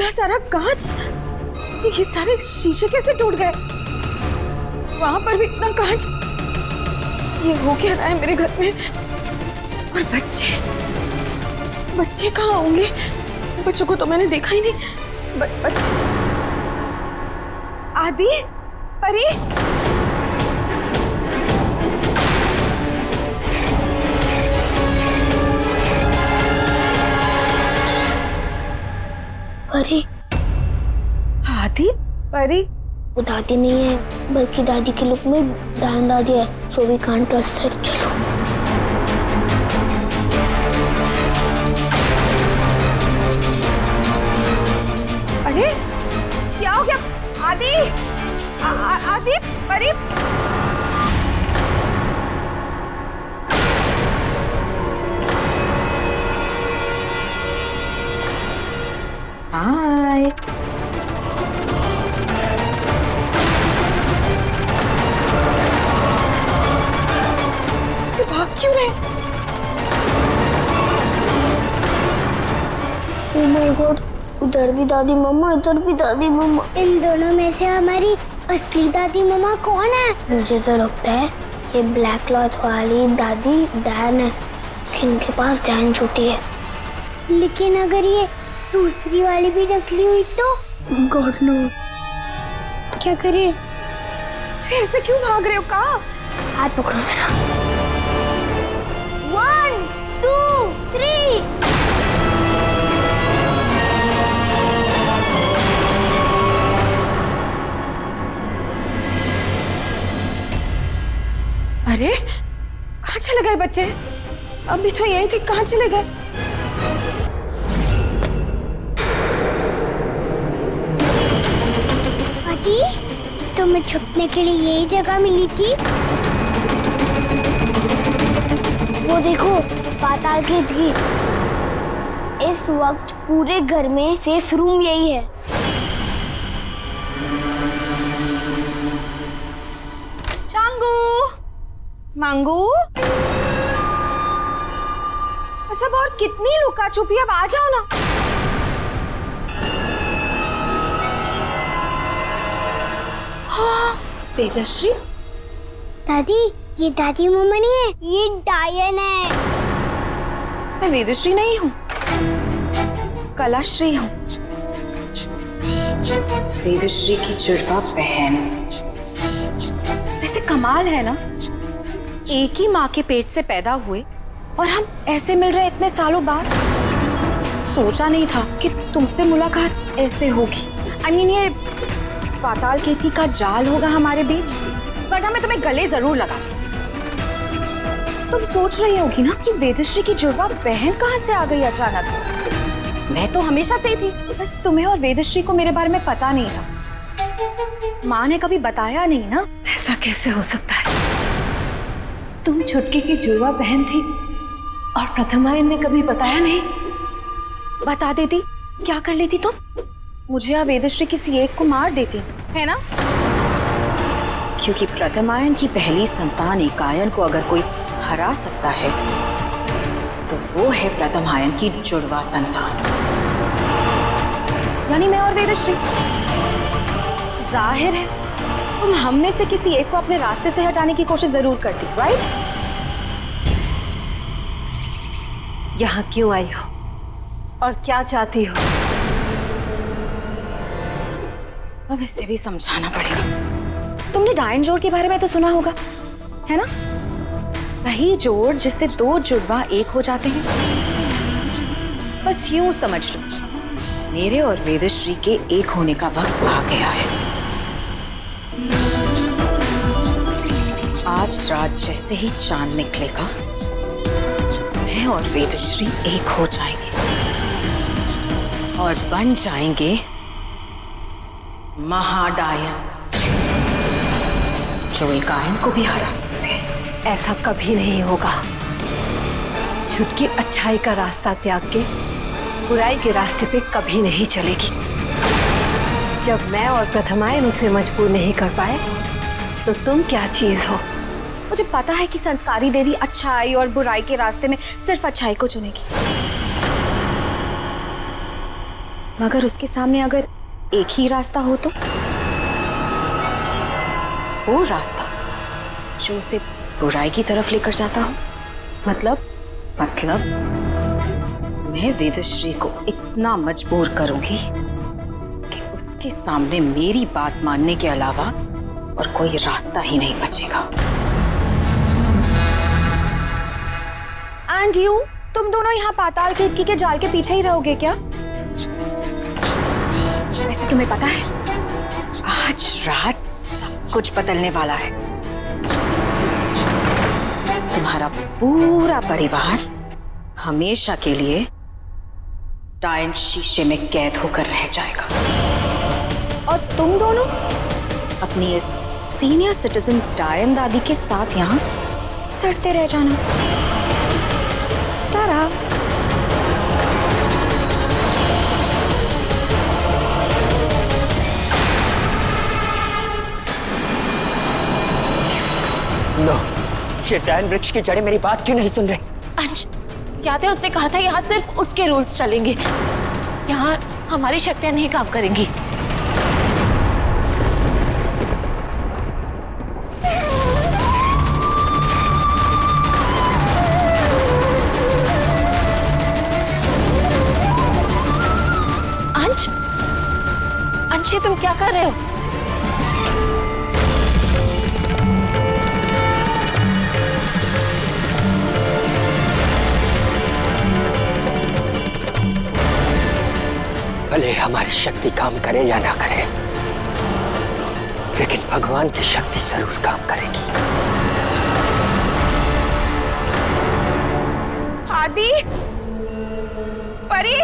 इतना सारा कांच, ये सारे शीशे कैसे टूट गए? वहां पर भी इतना कांच। ये हो क्या रहा है मेरे घर में? और बच्चे कहाँ होंगे? बच्चों को तो मैंने देखा ही नहीं। बच्चे आदि, परी, परी, आदि, परी। वो दादी नहीं है बल्कि दादी के लुक में दान दादी है। So we can't trust her. चलो। अरे क्या हो गया? आदि, आदि, परी। हाय। से भाग क्यों रहे? ओह माय गॉड, उधर भी दादी मम्मा, इधर भी दादी मम्मा। इन दोनों में से हमारी असली दादी मम्मा कौन है? मुझे तो लगता है ये ब्लैक क्लॉथ वाली दादी डैन है, इनके पास डैन छुट्टी है। लेकिन अगर ये दूसरी वाली भी नकली हुई तो? God no. क्या करे? ऐसे क्यों भाग रहे हो? कहाँ? हाथ पकड़ो मेरा। 1, 2, 3। अरे कहाँ चले गए बच्चे? अभी तो यही थे, कहाँ चले गए? आदि, तुम्हें छुपने के लिए यही जगह मिली थी? वो देखो, पाताल गेट की। इस वक्त पूरे घर में सेफ रूम यही है। चांगू, मांगू, सब और कितनी लुका छुपी? अब आ जाओ ना। हाँ, वेदश्री। दादी, ये दादी मम्मा नहीं है, ये डायन है। मैं वेदश्री नहीं हूँ, कलाश्री हूँ। वेदश्री की जुड़वा बहन। वैसे कमाल है ना, एक ही माँ के पेट से पैदा हुए और हम ऐसे मिल रहे इतने सालों बाद। सोचा नहीं था कि तुमसे मुलाकात ऐसे होगी। I mean, ये पाताल केती का जाल होगा हमारे बीच, वरना मैं तुम्हें गले जरूर लगाती। तुम सोच रही होगी ना कि वेदश्री की जुड़वा बहन कहाँ से आ गई अचानक। मैं तो हमेशा से ही थी, बस तुम्हें और वेदश्री को मेरे बारे में पता नहीं था। माँ ने कभी बताया नहीं ना। ऐसा कैसे हो सकता है? तुम छुटकी की जुड़वा बहन थी और प्रथमायन ने कभी बताया नहीं? बता देती, क्या कर लेती तुम? मुझे या वेदश्री किसी एक को मार देती, है ना? क्योंकि प्रथमायन की पहली संतान एकायन को अगर कोई हरा सकता है तो वो है प्रथमायन की जुड़वा संतान, यानी मैं और वेदश्री। जाहिर है तुम हम में से किसी एक को अपने रास्ते से हटाने की कोशिश जरूर करती, राइट? यहाँ क्यों आई हो और क्या चाहती हो? अब इससे भी समझाना पड़ेगा। तुमने डायन जोड़ के बारे में तो सुना होगा, है ना? वही जोड़ जिससे दो जुड़वा एक हो जाते हैं। बस यूं समझ लो, मेरे और वेदश्री के एक होने का वक्त आ गया है। आज रात जैसे ही चांद निकलेगा, मैं और वेदश्री एक हो जाएंगे और बन जाएंगे महाडायन, जो एकायन को भी हरा सकते हैं। ऐसा कभी नहीं होगा। छुटकी अच्छाई का रास्ता त्याग के बुराई के रास्ते पे कभी नहीं चलेगी। जब मैं और प्रथमायन उसे मजबूर नहीं कर पाए तो तुम क्या चीज हो? मुझे पता है कि संस्कारी देवी अच्छाई और बुराई के रास्ते में सिर्फ अच्छाई को चुनेगी, मगर उसके सामने अगर एक ही रास्ता हो तो, वो रास्ता जो उसे बुराई की तरफ लेकर जाता हो। मतलब मैं वेदश्री को इतना मजबूर करूंगी कि उसके सामने मेरी बात मानने के अलावा और कोई रास्ता ही नहीं बचेगा। एंड यू, तुम दोनों यहाँ पाताल केतकी के जाल के पीछे ही रहोगे क्या? वैसे तुम्हें पता है, आज रात सब कुछ बदलने वाला है। तुम्हारा पूरा परिवार हमेशा के लिए डायन शीशे में कैद होकर रह जाएगा और तुम दोनों अपनी इस सीनियर सिटीजन डायन दादी के साथ यहाँ सड़ते रह जाना। टाटा। लो, ये डायन वृक्ष की जड़ें मेरी बात क्यों नहीं सुन रहे? अंश, याद है उसने कहा था यहाँ सिर्फ उसके रूल्स चलेंगे, यहाँ हमारी शक्तियाँ नहीं काम करेंगी। अंश, अंश, ये तुम क्या कर रहे हो? भले हमारी शक्ति काम करे या ना करे, लेकिन भगवान की शक्ति जरूर काम करेगी। आदि, परी,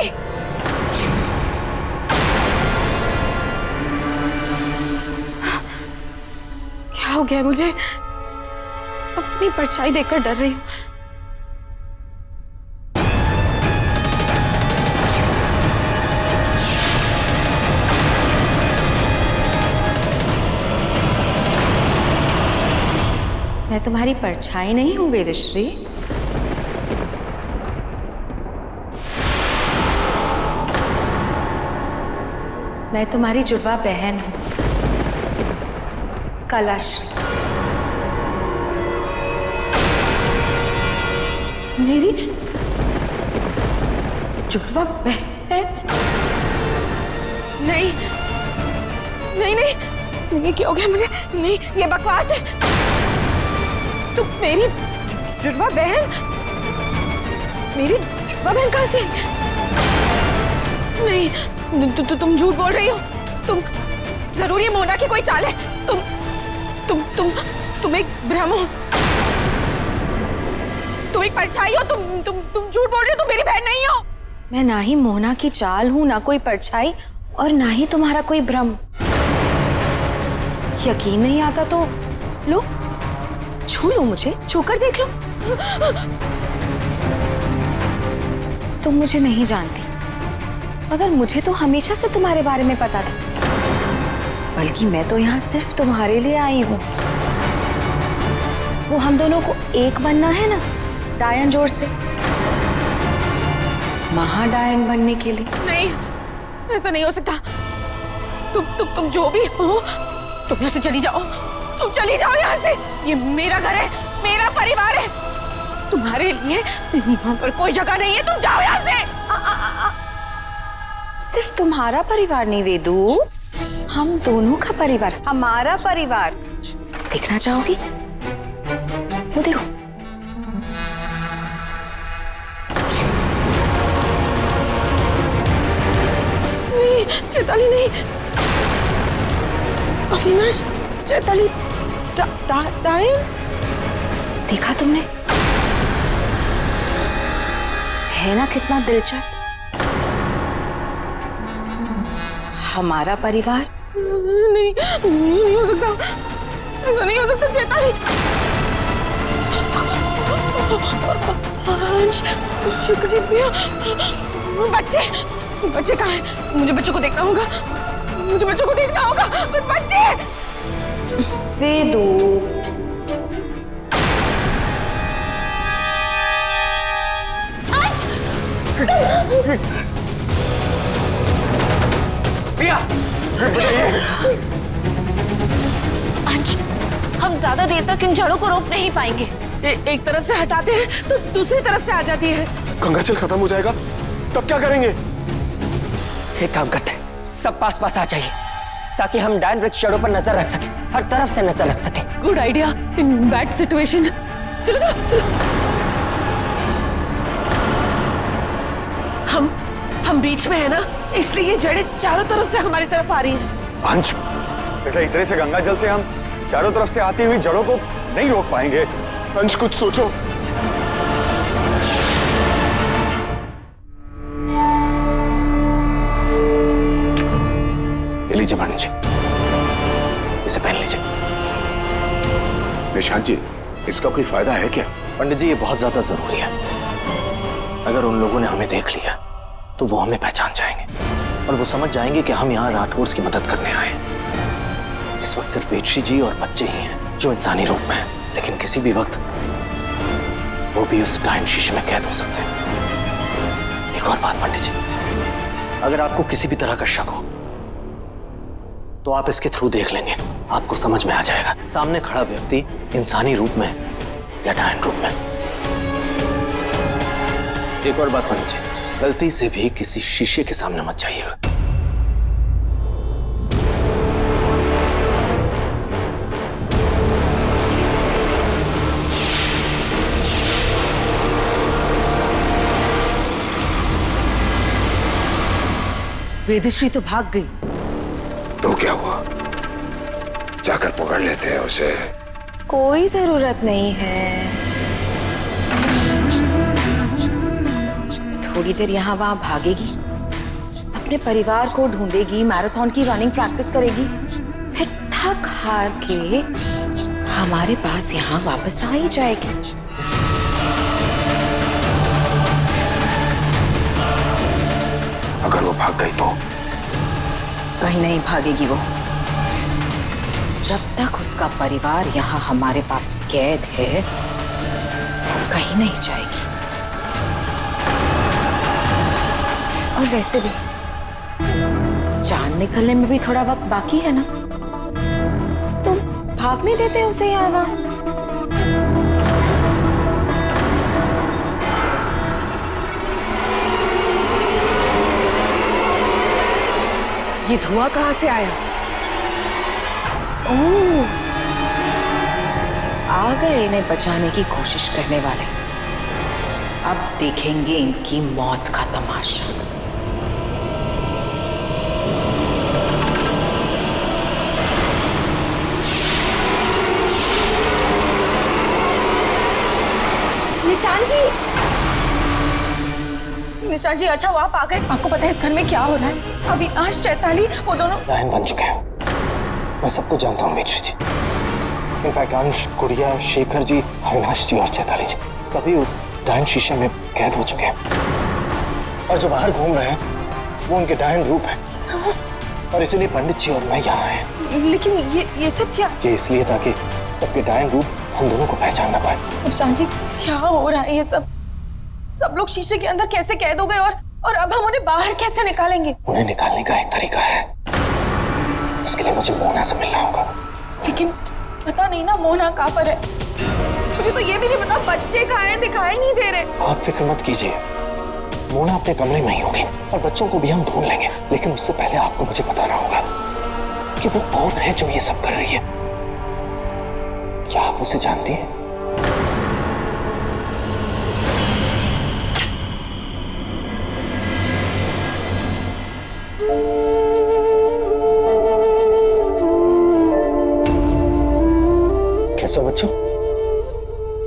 क्या हो गया मुझे? अपनी परछाई देखकर डर रही हूँ। मैं तुम्हारी परछाई नहीं हूं वेदश्री। मैं तुम्हारी जुड़वा बहन हूं, कलाश्री। मेरी जुड़वा बहन? नहीं नहीं नहीं नहीं, क्या हो गया मुझे? नहीं, ये बकवास है। तुम मेरी जुड़वा बहन? मेरी जुड़वा बहन कहां से? नहीं, तुम झूठ बोल रही हो। तुम जरूर ये मोना की कोई चाल है। तुम एक भ्रम हो, तुम एक परछाई हो। तुम झूठ बोल रही हो, तुम मेरी बहन नहीं हो। मैं ना ही मोना की चाल हूं, ना कोई परछाई, और ना ही तुम्हारा कोई भ्रम। यकीन नहीं आता तो लो, छू लो मुझे, छूकर देख लो। तुम मुझे नहीं जानती, मगर मुझे तो हमेशा से तुम्हारे बारे में पता था। बल्कि मैं तो यहाँ सिर्फ तुम्हारे लिए आई हूँ। वो हम दोनों को एक बनना है ना, डायन जोड़ से, महाडायन बनने के लिए। नहीं, ऐसा नहीं हो सकता। तुम जो भी हो, तुम यहाँ से चली जाओ। तुम चली जाओ यहाँ से। ये मेरा घर है, मेरा परिवार है। तुम्हारे लिए यहाँ पर कोई जगह नहीं है। तुम जाओ यहाँ से। सिर्फ तुम्हारा परिवार नहीं वेदू, हम दोनों का परिवार, हमारा परिवार। देखना चाहोगी? वो देखो। नहीं, चैताली नहीं। अविनाश, चैताली डायन? देखा तुमने? है ना कितना दिलचस्प? हमारा परिवार? नहीं, नहीं हो सकता, ऐसा नहीं हो सकता चैताली। शुक्र भैया। बच्चे कहाँ हैं? मुझे बच्चों को देखना होगा, मुझे बच्चों को देखना होगा। बच्चे वेदू, क्या? अंश, हम ज्यादा देर तक इन जड़ों को रोक नहीं पाएंगे। एक तरफ से हटाते हैं तो दूसरी तरफ से आ जाती है। गंगाजल खत्म हो जाएगा तब क्या करेंगे? एक काम करते हैं, सब पास पास आ जाइए ताकि हम डायन वृक्ष जड़ों पर नजर रख सके, हर तरफ से नजर रख सके। Good idea in bad situation. चलो चलो चलो। हम बीच में है ना, इसलिए ये जड़ें चारों तरफ से हमारी तरफ आ रही हैं। अंश बेटा, इतने से गंगाजल से हम चारों तरफ से आती हुई जड़ों को नहीं रोक पाएंगे। अंश कुछ सोचो। ये लीजिए पंडित जी, इसे पहन लीजिए। निशांत जी, इसका कोई फायदा है क्या? पंडित जी, ये बहुत ज्यादा जरूरी है। अगर उन लोगों ने हमें देख लिया तो वो हमें पहचान जाएंगे और वो समझ जाएंगे कि हम यहाँ राठौर की मदद करने आए हैं। इस वक्त सिर्फ वेत्री जी और बच्चे ही हैं जो इंसानी रूप में हैं, लेकिन किसी भी वक्त वो भी उस डायन शीशे में कैद हो सकते हैं। एक और बात पंडित जी, अगर आपको किसी भी तरह का शक हो तो आप इसके थ्रू देख लेंगे, आपको समझ में आ जाएगा सामने खड़ा व्यक्ति इंसानी रूप में या डायन रूप में। एक और बात पंडित जी, गलती से भी किसी शीशे के सामने मत जाइएगा। वेदश्री तो भाग गई। तो क्या हुआ? जाकर पकड़ लेते हैं उसे। कोई जरूरत नहीं है, थोड़ी देर यहाँ वहां भागेगी, अपने परिवार को ढूंढेगी, मैराथन की रनिंग प्रैक्टिस करेगी, फिर थक हार के हमारे पास यहाँ वापस आ ही जाएगी। अगर वो भाग गई तो? कहीं नहीं भागेगी वो। जब तक उसका परिवार यहाँ हमारे पास कैद है, वो कहीं नहीं जाएगी। और वैसे भी चांद निकलने में भी थोड़ा वक्त बाकी है ना, तुम भागने देते उसे यहाँ वहां? ये धुआं कहाँ से आया? ओह, आ गए इन्हें बचाने की कोशिश करने वाले। अब देखेंगे इनकी मौत का तमाशा। निशांत जी, अच्छा वो आप आ गए। आपको पता है इस घर में क्या हो रहा है? अविनाश, चैताली, वो दोनों डायन बन चुके हैं। मैं सबको जानता हूँ वेत्री जी। इनफैक्ट अंश, गुड़िया, शेखर जी, अविनाश जी और चैताली जी सभी उस डायन शीशे में कैद हो चुके हैं और जो बाहर घूम रहे हैं वो उनके डायन रूप है। और इसीलिए पंडित जी और मैं यहाँ आए। लेकिन ये सब क्या? ये इसलिए ताकि सबके डायन रूप हम दोनों को पहचान ना पाए। निशांत जी, क्या हो रहा है ये सब? सब लोग शीशे के अंदर कैसे कैद हो गए और अब हम उन्हें बाहर कैसे निकालेंगे? उन्हें निकालने का एक तरीका है, उसके लिए मुझे मोना से मिलना होगा। लेकिन पता नहीं ना मोना कहाँ पर है। मुझे तो ये भी नहीं पता बच्चे कहाँ हैं, दिखाई नहीं दे रहे। आप फिक्र मत कीजिए, मोना अपने कमरे में ही होगी और बच्चों को भी हम ढूंढ लेंगे। लेकिन उससे पहले आपको मुझे बताना होगा कि वो कौन है जो ये सब कर रही है। क्या आप उसे जानती हैं? कैसे हो बच्चों?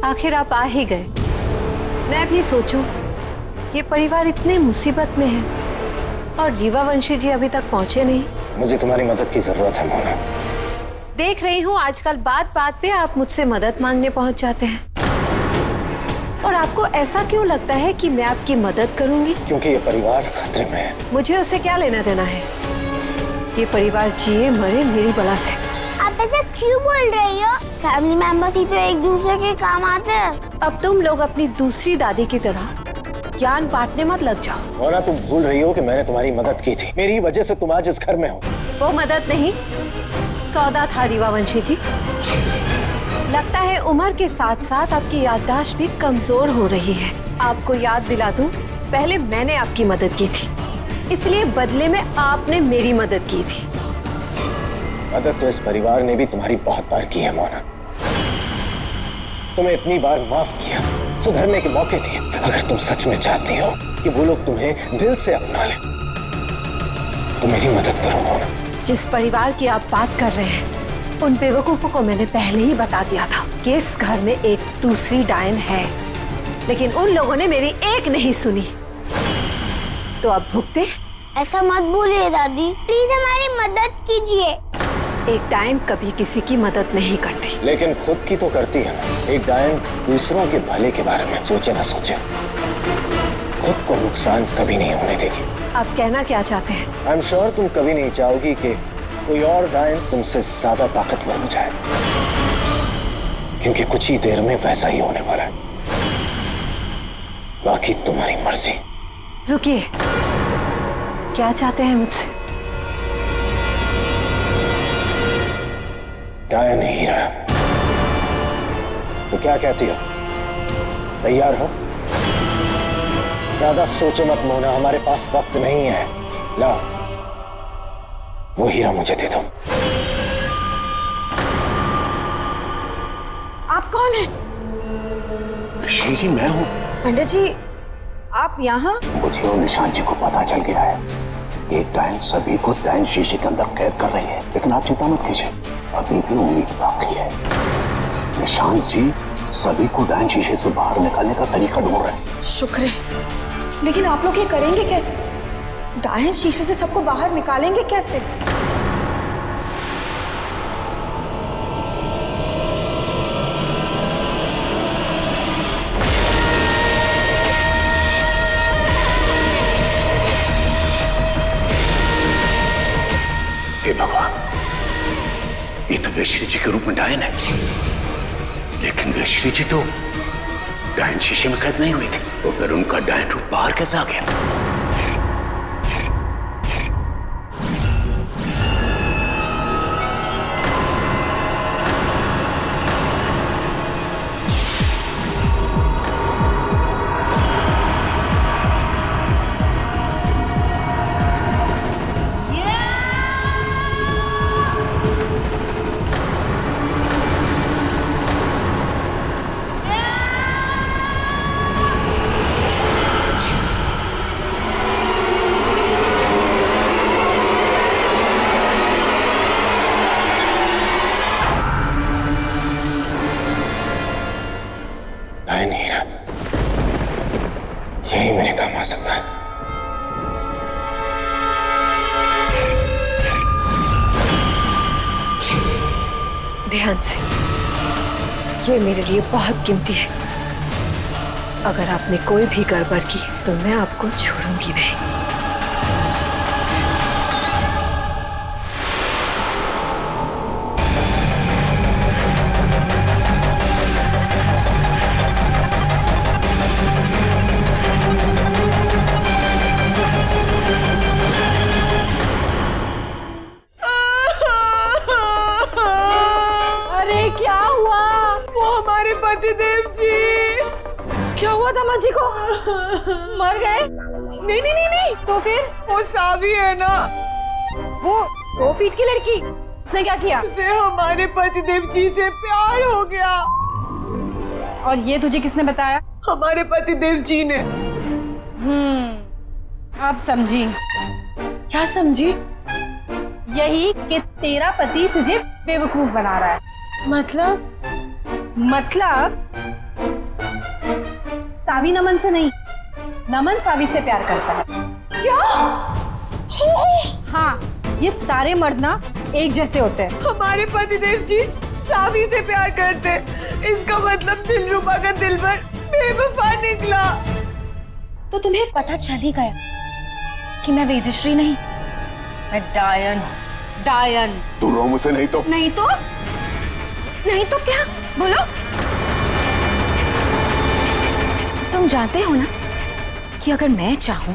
आखिर आप आ ही गए। मैं भी सोचूं, ये परिवार इतने मुसीबत में है और रीवावंशी जी अभी तक पहुंचे नहीं। मुझे तुम्हारी मदद की जरूरत है मोना। देख रही हूँ आजकल बात बात पे आप मुझसे मदद मांगने पहुंच जाते हैं। और आपको ऐसा क्यों लगता है कि मैं आपकी मदद करूंगी? क्योंकि ये परिवार खतरे में है। मुझे उसे क्या लेना देना है? ये परिवार जिए मरे मेरी बला से। आप ऐसा क्यों बोल रही हो? फैमिली मेंबर्स ही तो एक दूसरे के काम आते हैं। अब तुम लोग अपनी दूसरी दादी की तरह ज्ञान बांटने मत लग जाओ। मोना, तुम भूल रही हो कि मैंने तुम्हारी मदद की थी। मेरी वजह से तुम आज इस घर में हो। वो मदद नहीं, सौदा था रीवावंशी जी। लगता है उम्र के साथ साथ आपकी याददाश्त भी कमजोर हो रही है। आपको याद दिला दूं, पहले मैंने आपकी मदद की थी, इसलिए बदले में आपने मेरी मदद की थी। मदद तो इस परिवार ने भी तुम्हारी बहुत बार की है मोना। तुम्हें इतनी बार माफ किया, सुधरने के मौके दिए। अगर तुम सच में चाहती हो कि वो लोग तुम्हें दिल से अपना लें, तो मेरी मदद करो मोना। जिस परिवार की आप बात कर रहे हैं, उन बेवकूफों को मैंने पहले ही बता दिया था कि इस घर में एक दूसरी डायन है, लेकिन उन लोगों ने मेरी एक नहीं सुनी, तो अब भुगते। ऐसा मत बोलिए दादी, प्लीज हमारी मदद कीजिए। एक डायन कभी किसी की मदद नहीं करती, लेकिन खुद की तो करती है ना। एक डायन दूसरों के भले के बारे में सोचे ना सोचे, खुद को नुकसान कभी नहीं होने देगी। आप कहना क्या चाहते हैं? आई एम श्योर तुम कभी नहीं चाहोगी कि कोई और डायन तुमसे ज्यादा ताकतवर हो जाए, क्योंकि कुछ ही देर में वैसा ही होने वाला है। बाकी तुम्हारी मर्जी। रुकिए, क्या चाहते हैं मुझसे? डायन हीरा, तो क्या कहती हो? तैयार हो? ज्यादा सोचो मत मोना, हमारे पास वक्त नहीं है। ला, वो हीरा मुझे दे दो। आप कौन हैं? श्री जी, मैं हूँ। पंडित जी, आप यहाँ? मुझे और निशांत जी को पता चल गया है कि एक डायन सभी को डायन शीशे के अंदर कैद कर रही है, लेकिन आप चिंता मत कीजिए, अभी भी उम्मीद बाकी है। निशांत जी सभी को डायन शीशे से बाहर निकालने का तरीका ढूंढ रहे हैं। शुक्र है, लेकिन आप लोग ये करेंगे कैसे? डायन शीशे से सबको बाहर निकालेंगे कैसे? हे भगवान, ये तो वैश्री जी के रूप में डायन है, लेकिन वैश्री जी तो डायन शीशे में कैद नहीं हुई थी, तो फिर उनका डायन रूप बाहर कैसे आ गया? डायन हीरा, यही मेरे काम आ सकता है। ध्यान से, ये मेरे लिए बहुत कीमती है। अगर आपने कोई भी गड़बड़ की तो मैं आपको छोड़ूंगी नहीं। अरे क्या हुआ? वो हमारे पतिदेव जी। क्या हुआ था माँ जी को? मर गए? नहीं नहीं नहीं नहीं। तो फिर? वो सावी है ना, वो 2 फीट की लड़की, उसने क्या किया? उसे हमारे पतिदेव जी से प्यार हो गया। और ये तुझे किसने बताया? हमारे पतिदेव जी ने। अब समझी। क्या समझी? यही कि तेरा पति तुझे बेवकूफ बना रहा है। मतलब सावी नमन से नहीं, नमन सावी से प्यार करता है। क्या? हाँ, ये सारे मर्द ना एक जैसे होते हैं। हमारे पतिदेव जी सावी से प्यार करते, इसका मतलब दिलरुबा का दिलबर बेवफा निकला। तो तुम्हें पता चल ही गया कि मैं वेदश्री नहीं, मैं डायन। डायन। तू रो मुझसे नहीं तो? नहीं तो? नहीं तो क्या? बोलो। तुम जानते हो ना कि अगर मैं चाहूं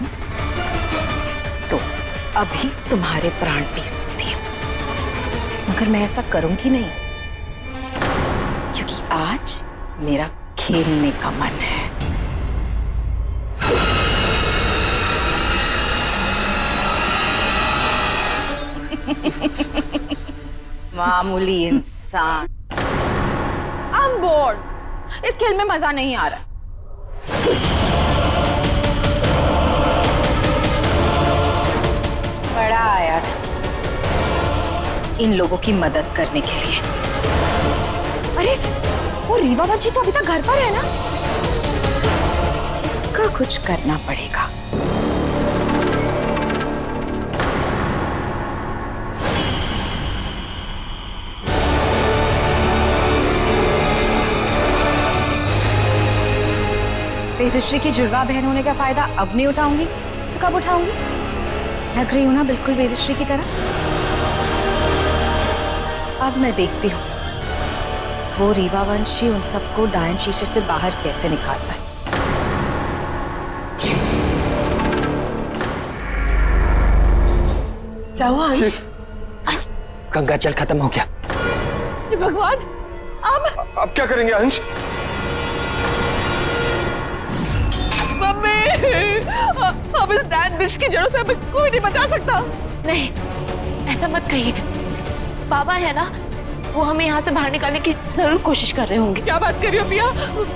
तो अभी तुम्हारे प्राण पी सकती हूँ, मगर मैं ऐसा करूंगी नहीं, क्योंकि आज मेरा खेलने का मन है। मामूली इंसान। I'm bored। इस खेल में मजा नहीं आ रहा। बड़ा आया था इन लोगों की मदद करने के लिए। अरे वो रीवा बच्ची तो अभी तक घर पर है ना, उसका कुछ करना पड़ेगा। वेदश्री की जुड़वा बहन होने का फायदा अब नहीं उठाऊंगी तो कब उठाऊंगी? लग रही हूं ना बिल्कुल वेदश्री की तरह। अब मैं देखती हूँ वो रीवा वंशी उन सबको डायन शीशे से बाहर कैसे निकालता है। क्या हुआ अंश? गंगा जल खत्म हो गया। ये भगवान, अब क्या करेंगे अंश? अब इस डैन वृक्ष की जड़ों से हमें कोई नहीं बचा सकता। नहीं, ऐसा मत कहिए। बाबा है ना, वो हमें यहाँ से बाहर निकालने की जरूर कोशिश कर रहे होंगे। क्या बात कर रही हो पिया?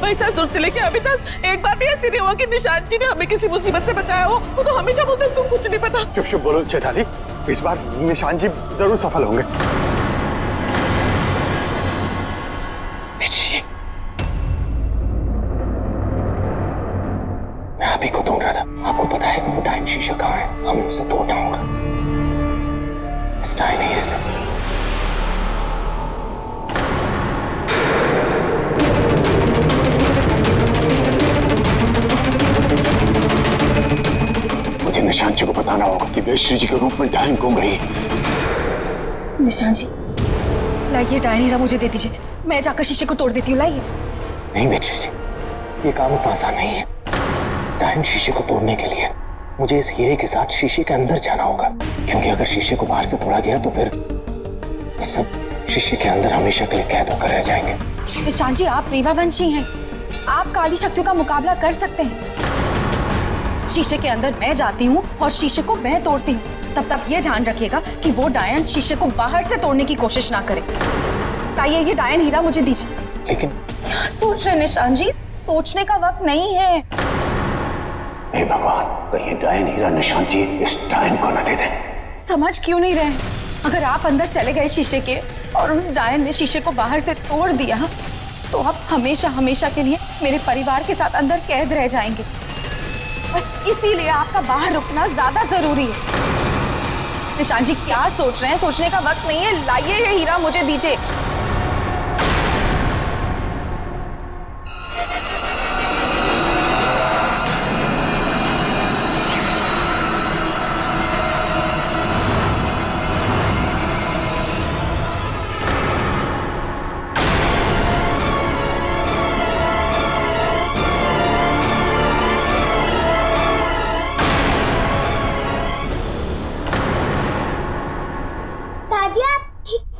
महिषासुर से लेके अभी तक एक बार भी ऐसी नहीं हुआ कि निशान जी ने हमें किसी मुसीबत से बचाया हो। वो तो हमेशा बोलते हैं तुम कुछ नहीं पता। चुप चुप बोलो चैताली, इस बार निशान जी जरूर सफल होंगे। मैं अभी को ढूंढ रहा था। आपको पता है कि वो डायन शीशा कहाँ है? हमें उसे तोड़ना होगा। इस डायन हीरे से। मुझे निशान जी को बताना होगा कि वेश्री जी के रूप में डायन घूम रही है। निशान जी, लाइए डायन हीरा मुझे दे दीजिए, मैं जाकर शीशे को तोड़ देती हूँ। लाइए। नहीं वेश्री जी, ये काम इतना आसान नहीं है। डायन शीशे को तोड़ने के लिए मुझे इस हीरे के साथ शीशे के अंदर जाना होगा, क्योंकि अगर शीशे को बाहर से तोड़ा गया तो फिर सब शीशे के अंदर हमेशा के लिए कैद होकर रह जाएंगे। निशान जी, आप रीवा वंशी हैं, आप काली शक्तियों का मुकाबला कर सकते हैं। शीशे के अंदर मैं जाती हूँ और शीशे को मैं तोड़ती हूँ, तब ये ध्यान रखिएगा कि वो डायन शीशे को बाहर से तोड़ने की कोशिश ना करे। ताइए ये डायन हीरा मुझे दीजिए। लेकिन क्या सोच रहे निशान जी? सोचने का वक्त नहीं है। हे भगवान, कहीं डायन हीरा निशान जी इस डायन को न दे दे। समझ क्यों नहीं रहे? अगर आप अंदर चले गए शीशे के और उस डायन ने शीशे को बाहर से तोड़ दिया तो आप हमेशा हमेशा के लिए मेरे परिवार के साथ अंदर कैद रह जाएंगे। बस इसीलिए आपका बाहर रुकना ज्यादा जरूरी है। निशान जी क्या सोच रहे हैं? सोचने का वक्त नहीं है। लाइए ये हीरा मुझे दीजिए।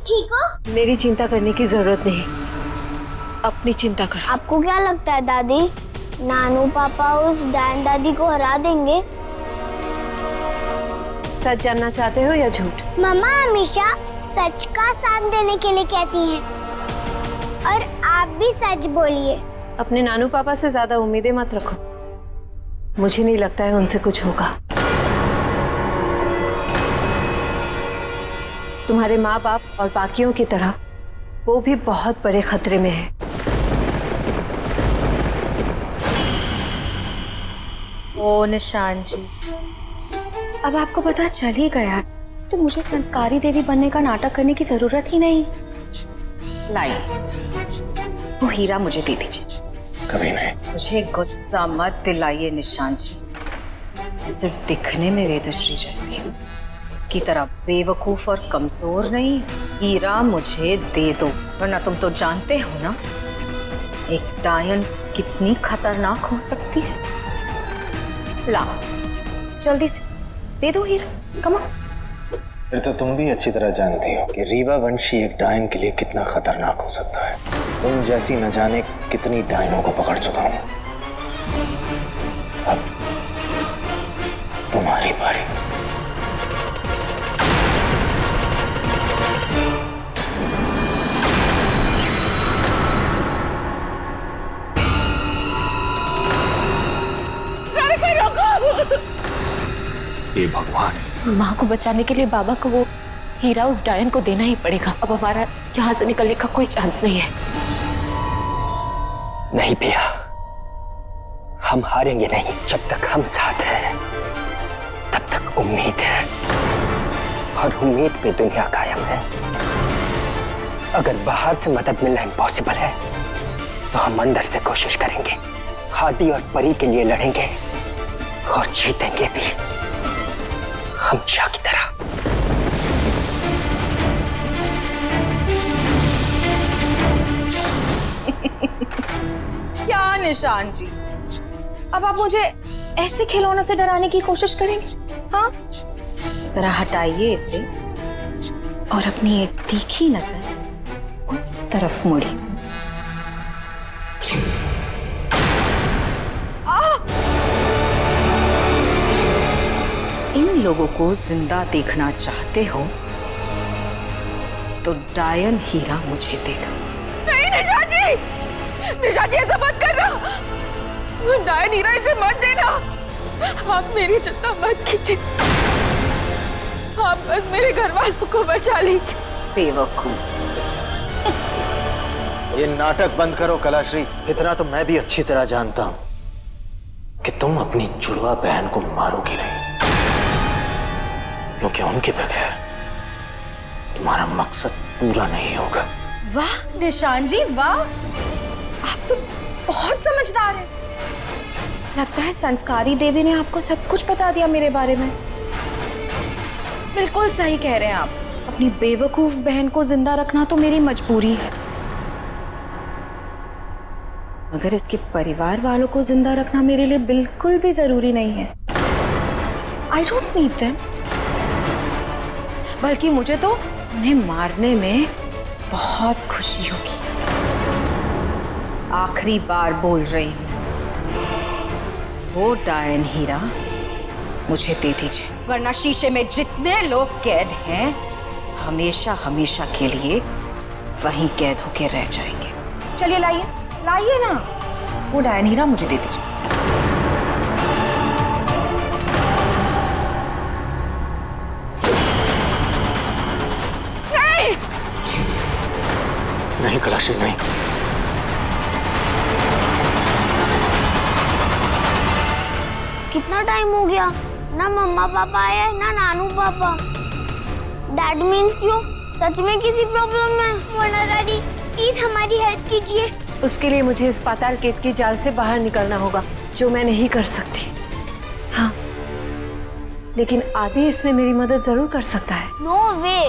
ठीक हो? मेरी चिंता करने की जरूरत नहीं, अपनी चिंता करो। आपको क्या लगता है दादी, नानू पापा उस डायन दादी को हरा देंगे? सच जानना चाहते हो या झूठ? मम्मा हमेशा सच का साथ देने के लिए कहती हैं, और आप भी सच बोलिए। अपने नानू पापा से ज्यादा उम्मीदें मत रखो, मुझे नहीं लगता है उनसे कुछ होगा। तुम्हारे माँ बाप और बाकियों की तरह वो भी बहुत बड़े खतरे में है। ओ निशान जी, अब आपको पता चल ही गया तो मुझे संस्कारी देवी बनने का नाटक करने की जरूरत ही नहीं। लाइए वो हीरा मुझे दे दीजिए। कभी नहीं। मुझे गुस्सा मत दिलाइए निशान जी, सिर्फ दिखने में वेदश्री जैसी हूँ, उसकी तरह बेवकूफ और कमजोर नहीं। हीरा मुझे दे दो, वरना तुम तो जानते हो ना एक डायन कितनी खतरनाक हो सकती है। ला, जल्दी से दे दो हीरा, कम ऑन। फिर तो तुम भी अच्छी तरह जानती हो कि रीवा वंशी एक डायन के लिए कितना खतरनाक हो सकता है। तुम जैसी न जाने कितनी डायनों को पकड़ चुका हूं। अब तुम्हारी बारी। हे भगवान, माँ को बचाने के लिए बाबा को वो हीरा उस डायन को देना ही पड़ेगा। अब हमारा यहाँ से निकलने का कोई चांस नहीं है। नहीं पिया, हम हारेंगे नहीं। जब तक हम साथ हैं तब तक उम्मीद है, और उम्मीद पे दुनिया कायम है। अगर बाहर से मदद मिलना इम्पॉसिबल है तो हम अंदर से कोशिश करेंगे। हादी और परी के लिए लड़ेंगे और जीतेंगे भी, हमेशा की तरह। क्या निशान जी, अब आप मुझे ऐसे खिलौनों से डराने की कोशिश करेंगे? हाँ, जरा हटाइए इसे और अपनी एक तीखी नजर उस तरफ मुड़ी। इन लोगों को जिंदा देखना चाहते हो तो डायन हीरा मुझे दे दो। नहीं निशान जी ऐसा मत करना। डायन हीरा इसे मत देना। आप मेरी चिंता मत कीजिए, आप बस मेरे घर वालों को बचा लीजिए। बेवकूफ। ये नाटक बंद करो कलाश्री। इतना तो मैं भी अच्छी तरह जानता हूं कि तुम अपनी जुड़वा बहन को मारोगी नहीं, क्योंकि उनके बगैर तुम्हारा मकसद पूरा नहीं होगा। वाह निशान जी वाह, आप तो बहुत समझदार हैं। लगता है संस्कारी देवी ने आपको सब कुछ बता दिया मेरे बारे में। बिल्कुल सही कह रहे हैं आप। अपनी बेवकूफ बहन को जिंदा रखना तो मेरी मजबूरी है, मगर इसके परिवार वालों को जिंदा रखना मेरे लिए बिल्कुल भी जरूरी नहीं है। I don't need them. बल्कि मुझे तो उन्हें मारने में बहुत खुशी होगी। आखिरी बार बोल रही हूं, वो डायन हीरा मुझे दे दीजिए, वरना शीशे में जितने लोग कैद हैं हमेशा हमेशा के लिए वहीं कैद होके रह जाएंगे। चलिए लाइए लाइए ना, वो डायन हीरा मुझे दे दीजिए। नहीं कलाश्री नहीं। कितना टाइम हो गया, ना मम्मा पापा आए ना नानू पापा। डैड मीन्स क्यों? सच में किसी प्रॉब्लम में? मोना दादी प्लीज हमारी हेल्प कीजिए। उसके लिए मुझे इस पाताल केत की जाल से बाहर निकलना होगा, जो मैं नहीं कर सकती। हाँ, लेकिन आदि इसमें मेरी मदद जरूर कर सकता है। नो वे,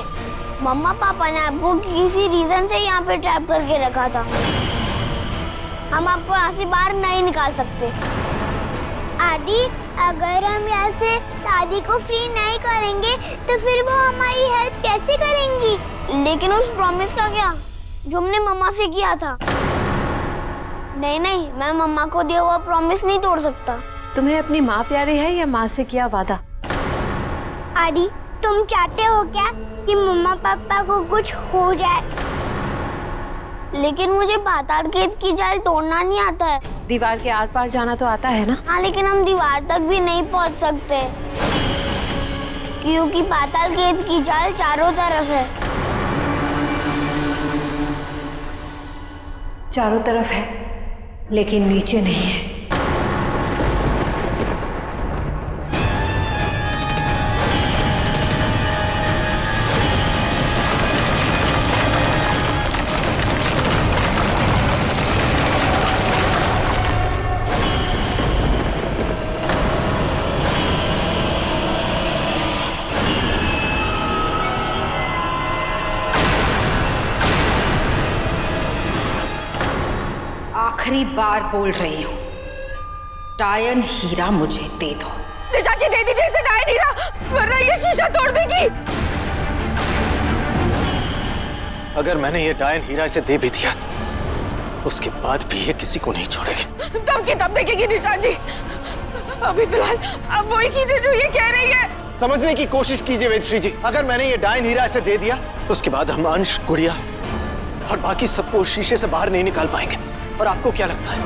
मम्मा पापा ने आपको किसी रीजन से यहाँ पे ट्रैप करके रखा था। हम आपको यहाँ से बाहर नहीं निकाल सकते। आदि, अगर हम यहाँ से दादी को फ्री नहीं करेंगे तो फिर वो हमारी हेल्प कैसे करेंगी? लेकिन उस प्रॉमिस का क्या जो हमने मम्मा से किया था? नहीं नहीं, मैं मम्मा को दिया हुआ प्रॉमिस नहीं तोड़ सकता। तुम्हें अपनी माँ प्यारी है या माँ से किया वादा? आदि, तुम चाहते हो क्या कि मम्मा पापा को कुछ हो जाए? लेकिन मुझे पाताल केत की जाल तोड़ना नहीं आता है। दीवार के आर पार जाना तो आता है ना? हाँ, लेकिन हम दीवार तक भी नहीं पहुंच सकते, क्योंकि पाताल केत की जाल चारों तरफ है। चारों तरफ है, लेकिन नीचे नहीं है। आखिरी बार बोल रही हूं, डायन हीरा मुझे दे दो। निशा जी दे दीजिए इसे डायन हीरा, वरना ये शीशा तोड़ देगी। अगर मैंने ये डायन हीरा इसे दे भी दिया, उसके बाद भी ये किसी को नहीं छोड़ेगी। तब की तब देखेगी निशा जी। अभी फिलहाल अब वही कीजिए जो ये कह रही है। समझने की कोशिश कीजिए वेदश्री जी, अगर मैंने ये डायन हीरा इसे दे दिया, उसके बाद हम अंश, गुड़िया और बाकी सबको उस शीशे से बाहर नहीं निकाल पाएंगे। और आपको क्या लगता है,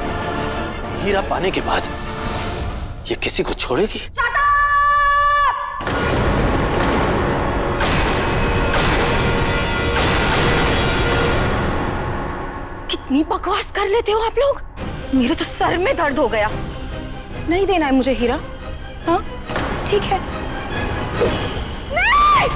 हीरा पाने के बाद ये किसी को छोड़ेगी? कितनी बकवास कर लेते हो आप लोग, मेरे तो सर में दर्द हो गया। नहीं देना है मुझे हीरा? हाँ ठीक है। नहीं!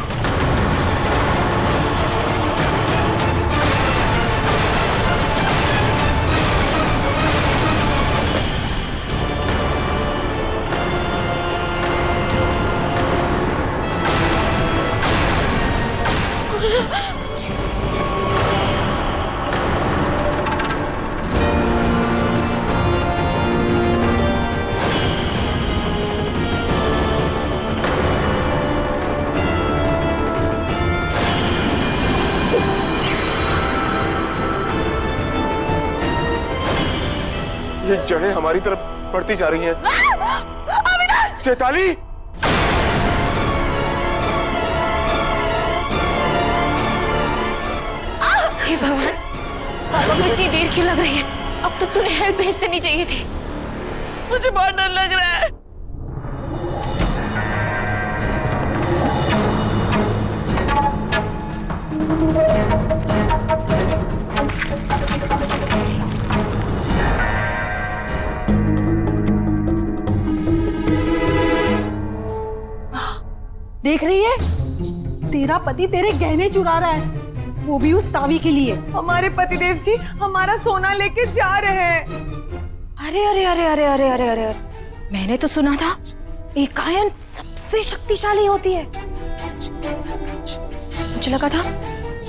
ये जड़ें हमारी तरफ बढ़ती जा रही हैं। चैताली! हे भगवान, पापा को इतनी देर क्यों लग रही है? अब तक तूने हेल्प भेज देनी चाहिए थी। मुझे बहुत डर लग रहा है। देख रही है, तेरा पति तेरे गहने चुरा रहा है, वो भी उस सावी के लिए। हमारे पतिदेव जी हमारा सोना लेके जा रहे हैं। अरे अरे अरे अरे अरे अरे अरे, मैंने तो सुना था एकायन सबसे शक्तिशाली होती है। मुझे लगा था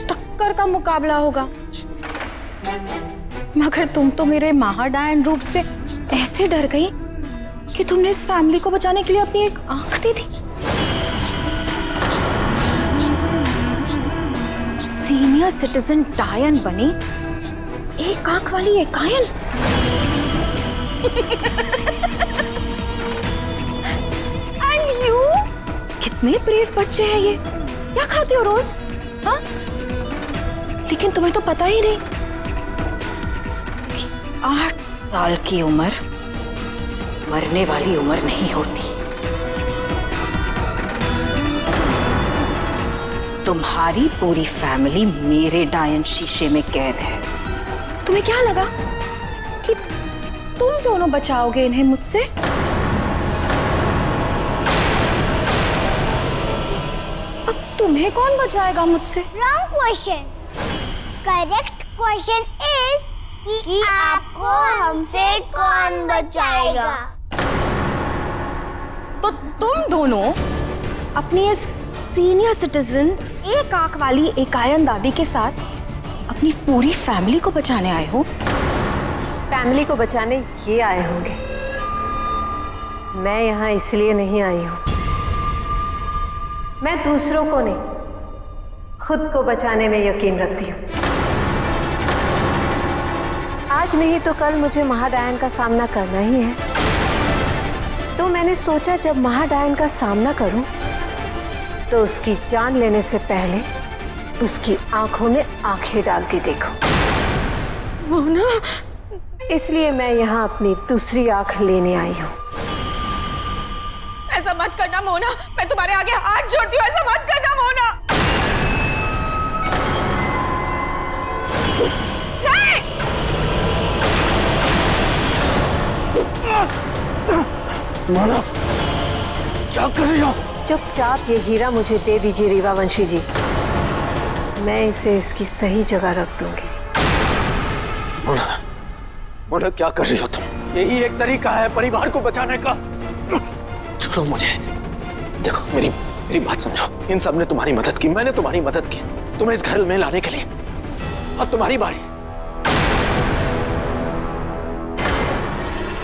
टक्कर का मुकाबला होगा, मगर तुम तो मेरे महाडायन रूप से ऐसे डर गई कि तुमने इस फैमिली को बचाने के लिए अपनी एक आंख दी थी। सीनियर सिटीजन डायन बनी, एक आंख वाली एकायन। एंड यू, कितने ब्रेव बच्चे हैं ये। क्या खाते हो रोज? हाँ, लेकिन तुम्हें तो पता ही नहीं कि 8 साल की उम्र मरने वाली उम्र नहीं होती। तुम्हारी पूरी फैमिली मेरे डायन शीशे में कैद है। तुम्हें क्या लगा कि तुम दोनों बचाओगे इन्हें मुझसे? अब तुम्हें कौन बचाएगा मुझसे? Wrong question. Correct question is कि आपको हमसे कौन बचाएगा? तो तुम दोनों अपनी इस सीनियर सिटीजन एक आंख वाली एकायन दादी के साथ अपनी पूरी फैमिली को बचाने आए हो। फैमिली को बचाने ये आए होंगे, मैं यहाँ इसलिए नहीं आई हूँ। मैं दूसरों को नहीं, खुद को बचाने में यकीन रखती हूँ। आज नहीं तो कल मुझे महाडायन का सामना करना ही है, तो मैंने सोचा जब महाडायन का सामना करूं तो उसकी जान लेने से पहले उसकी आंखों में आंखें डाल के देखो। मोना, इसलिए मैं यहाँ अपनी दूसरी आंख लेने आई हूँ। ऐसा मत करना मोना, मैं तुम्हारे आगे हाथ जोड़ती हूँ, ऐसा मत करना मोना। नहीं! मोना, क्या कर रही हो? चुपचाप ये हीरा मुझे दे दीजिए रीवावंशी जी, मैं इसे इसकी सही जगह रख दूंगी। मोना, मोना क्या कर रही हो तुम? यही एक तरीका है परिवार को बचाने का। छोड़ो मुझे। देखो मेरी बात समझो, इन सब ने तुम्हारी मदद की, मैंने तुम्हारी मदद की, तुम्हें इस घर में लाने के लिए। अब तुम्हारी बारी।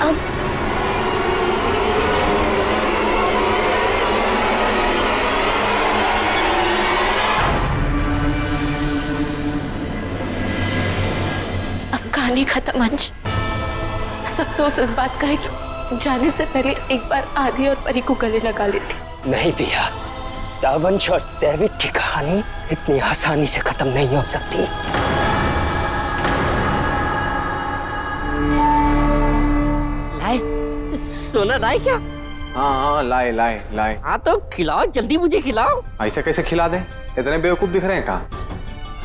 अब खत्म अंश। बस अफसोस इस बात का है कि जाने से पहले एक बार आदि और परी को गले लगा लेती। नहीं पिया, दावंश और डेविड की कहानी इतनी आसानी से खत्म नहीं हो सकती। लाए सोना लाए क्या? हाँ लाए लाए लाए। हाँ तो खिलाओ, जल्दी मुझे खिलाओ। ऐसे कैसे खिला दे? इतने बेवकूफ दिख रहे हैं कहाँ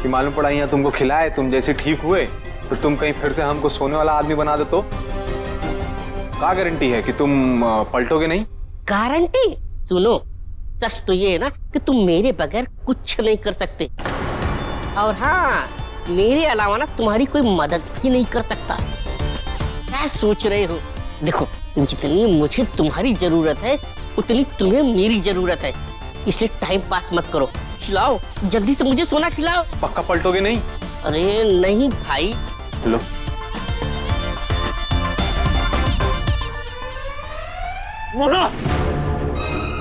कि मालूम पड़ा यहाँ तुमको खिलाए, तुम जैसे ठीक हुए तो तुम कहीं फिर से हमको सोने वाला आदमी बना दे तो क्या गारंटी है कि तुम पलटोगे नहीं? गारंटी? सुनो, सच तो ये है ना कि तुम मेरे बगैर कुछ नहीं कर सकते, और हाँ मेरे अलावा ना तुम्हारी कोई मदद भी नहीं कर सकता। क्या सोच रहे हो? देखो, जितनी मुझे तुम्हारी जरूरत है उतनी तुम्हें मेरी जरूरत है, इसलिए टाइम पास मत करो। खिलाओ, जल्दी से मुझे सोना खिलाओ। पक्का पलटोगे नहीं? अरे नहीं भाई। लो मोना,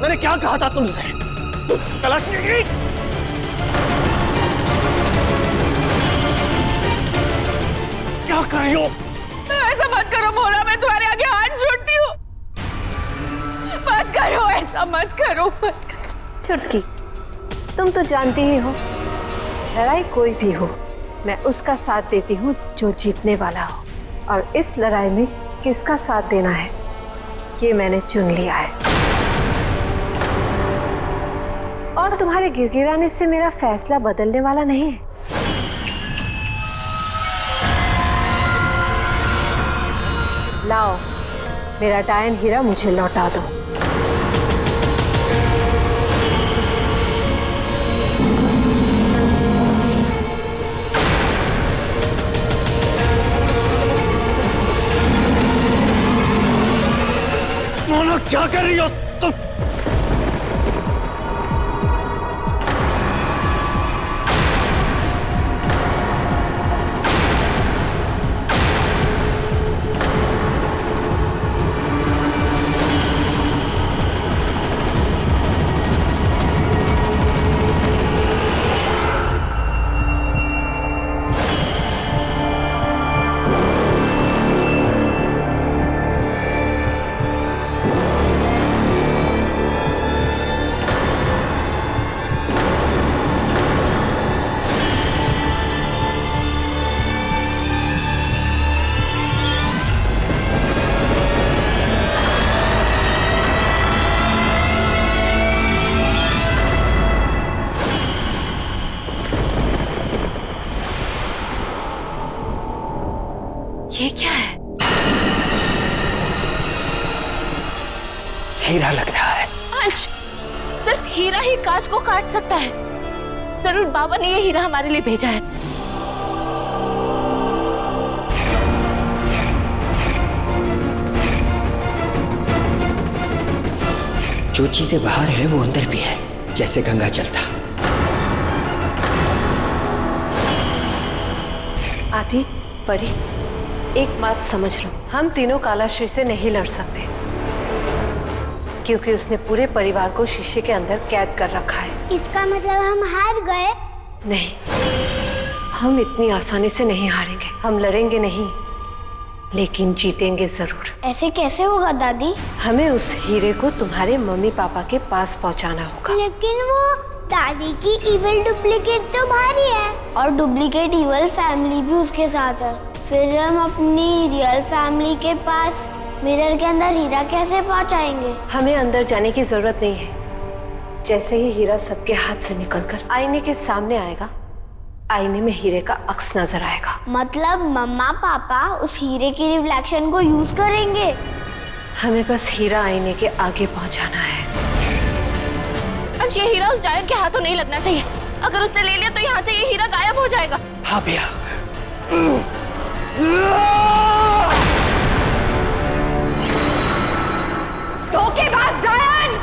मैंने क्या कहा था तुमसे? तलाश नहीं। क्या कर रही हो? ऐसा मत करो मोना, मैं तुम्हारे आगे हाथ जोड़ती हूँ। मत करो, ऐसा मत करो, मत करो। चुटकी, तुम तो जानती ही हो, लड़ाई कोई भी हो मैं उसका साथ देती हूँ जो जीतने वाला हो, और इस लड़ाई में किसका साथ देना है ये मैंने चुन लिया है। और तुम्हारे गिड़गिड़ाने से मेरा फैसला बदलने वाला नहीं है। लाओ, मेरा डायन हीरा मुझे लौटा दो। मोना, क्या कर रही हो तुम? ये क्या है? हीरा लग रहा है। अंश, सिर्फ हीरा ही कांच को काट सकता है। जरूर बाबा ने ये हीरा हमारे लिए भेजा है। जो चीजें बाहर है वो अंदर भी है, जैसे गंगा जल था। आदि, परी, एक बात समझ लो, हम तीनों कालाश्री से नहीं लड़ सकते, क्योंकि उसने पूरे परिवार को शीशे के अंदर कैद कर रखा है। इसका मतलब हम हार गए? नहीं, हम इतनी आसानी से नहीं हारेंगे। हम लड़ेंगे नहीं, लेकिन जीतेंगे जरूर। ऐसे कैसे होगा दादी? हमें उस हीरे को तुम्हारे मम्मी पापा के पास पहुंचाना होगा। लेकिन वो दादी की इविल डुप्लीकेट तो भारी है, और डुप्लीकेट इविल फैमिली भी उसके साथ है। फिर हम अपनी रियल फैमिली के पास मिरर के अंदर हीरा कैसे पहुंचाएंगे? हमें अंदर जाने की जरूरत नहीं है। जैसे ही हीरा सबके हाथ से निकलकर आईने के सामने आएगा, आईने में हीरे का अक्स नजर आएगा। मतलब मम्मा पापा उस हीरे की रिफ्लेक्शन को यूज करेंगे? हमें बस हीरा आईने के आगे पहुंचाना है। अंश, ये हीरा उस जायंट के हाथों नहीं लगना चाहिए। अगर उसने ले लिया तो यहाँ से ये हीरा गायब हो जाएगा। हाँ भैया। धोखेबाज डायन!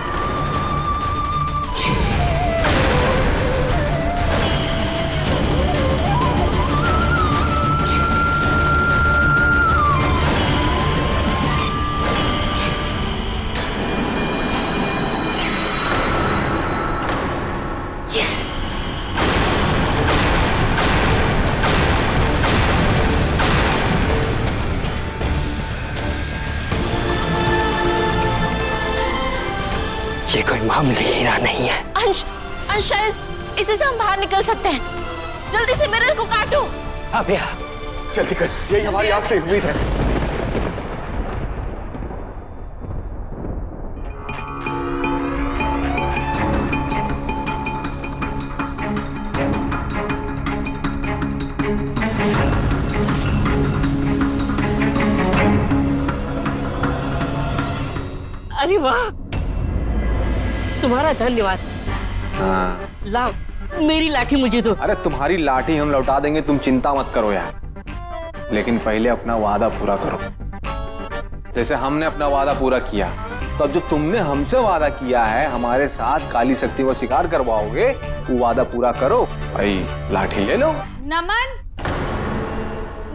ये कोई मामूली हीरा नहीं है। अंश, अंश शायद इसी से हम बाहर निकल सकते हैं। जल्दी से मिरर को काटो। हाँ भैया, जल्दी कर, यही हमारी आखिरी उम्मीद है। अरे वाह, तुम्हारा धन्यवाद। हाँ। लाओ मेरी लाठी मुझे दो। अरे तुम्हारी लाठी हम लौटा देंगे, तुम चिंता मत करो यार। लेकिन पहले अपना वादा पूरा करो। जैसे हमने अपना वादा पूरा किया, तो अब जो तुमने हमसे वादा किया है हमारे साथ काली शक्ति को शिकार करवाओगे, वो वादा पूरा करो। भाई लाठी ले लो। नमन,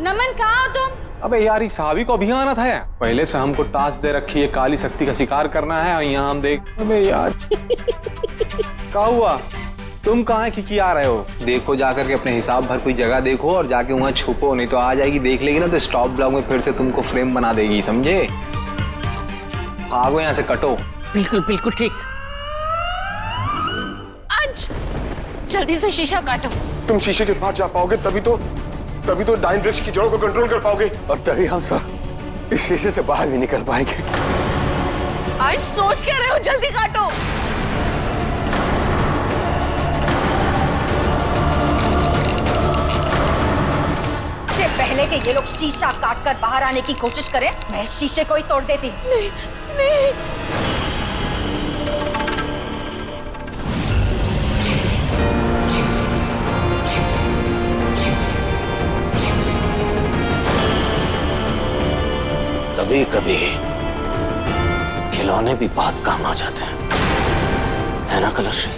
नमन कहाँ हो तुम? अबे यार, इस सावी को अभी आना था यार। पहले से हमको टास्क दे रखी है काली शक्ति का शिकार करना है, और यहाँ हम देख। अबे यार क्या हुआ? तुम कहाँ की आ रहे हो? देखो जाकर के अपने हिसाब भर कोई जगह देखो और जाके वहाँ छुपो, नहीं तो आ जाएगी, देख लेगी ना तो स्टॉप ब्लॉक में फिर से तुमको फ्रेम बना देगी, समझे? भागो यहाँ से, कटो। बिल्कुल बिल्कुल ठीक। अंश, जल्दी से शीशा काटो। तुम शीशे के पास जा पाओगे तभी तो डाइन वृक्ष की जड़ों को कंट्रोल कर पाओगे, और तभी हम सब इस शीशे से बाहर भी निकल पाएंगे। अंश सोच क्या रहे हो? जल्दी काटो। इससे पहले कि ये लोग शीशा काट कर बाहर आने की कोशिश करें, मैं इस शीशे को ही तोड़ देती। नहीं, नहीं। कभी कभी खिलौने भी बहुत काम आ जाते हैं, है ना कलश्री?